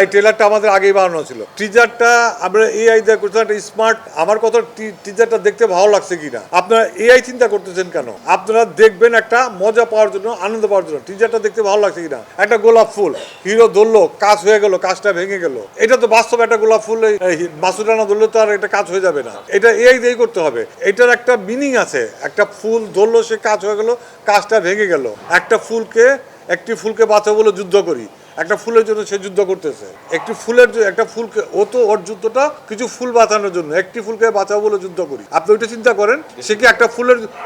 এই ট্রেলারটা আমাদের আগেই বানানো ছিল। টিজারটা আমরা এআই দিয়ে করতে একটা স্মার্ট, আমার কথা টিজারটা দেখতে ভালো লাগছে কিনা, আপনারা এআই চিন্তা করতেছেন কেন? আপনারা দেখবেন একটা মজা পাওয়ার জন্য, আনন্দ পাওয়ার জন্য, টিজারটা দেখতে ভালো লাগছে কিনা। একটা গোলাপ ফুল হিরো ধরলো, কাজ হয়ে গেল, কাজটা ভেঙে গেল। এটা তো বাস্তব, একটা গোলাপ ফুল মাসুদ রানা ধরলে তো আর একটা কাজ হয়ে যাবে না, এটা এআই দিয়েই করতে হবে। এটার একটা মিনিং আছে, একটা ফুল ধরলো, সে কাজ হয়ে গেল, কাজটা ভেঙে গেল। একটি ফুলকে বাঁচাবো বলে যুদ্ধ করি, একটা ফুলের জন্য সে যুদ্ধ করতেছে। একটা ফুলকে ওর যুদ্ধটা কিছু ফুল বাঁচানোর জন্য, একটি ফুলকে বাঁচাবো বলে যুদ্ধ করি। আপনি ওইটা চিন্তা করেন, সে কি একটা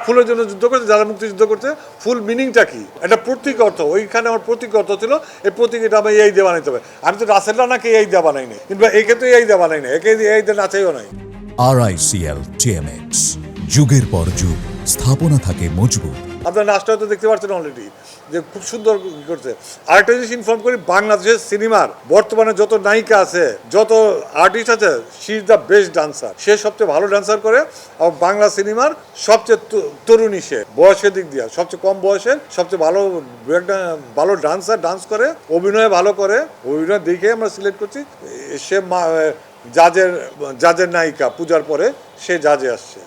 ফুলের জন্য যুদ্ধ করছে, যারা মুক্তিযুদ্ধ করছে। ফুল মিনিংটা কি? একটা প্রতীক অর্থ, ওইখানে আমার প্রতীক অর্থ ছিল। এই প্রতীক এটা আমি এই দিয়ে বানাইতে হবে। আমি তো রাসেল রানাকে এই দিয়ে বানাই নাই, কিন্তু একে তো এই দিয়ে বানাই নাই, একে এই দিয়ে নাচাইও নাই। RICL TMX, যুগের পর যুগ স্থাপনা থাকে মজবুত। আপনার নাচটা হয়তো দেখতে পাচ্ছেন অলরেডি, যে খুব সুন্দর করছে। আরেকটা জিনিস ইনফর্ম করি, বাংলাদেশের সিনেমার বর্তমানে যত নায়িকা আছে, যত আর্টিস্ট আছে, she is the best dancer. সে সবচেয়ে ভালো ডান্সার করে। আর বাংলা সিনেমার সবচেয়ে তরুণী, সে বয়সের দিক দিয়ে সবচেয়ে কম বয়সের, সবচেয়ে ভালো ডান্স করে, অভিনয় ভালো করে। অভিনয় দেখে আমরা সিলেক্ট করছি। সে জাজের নায়িকা, পূজার পরে সে জাজে আসছে।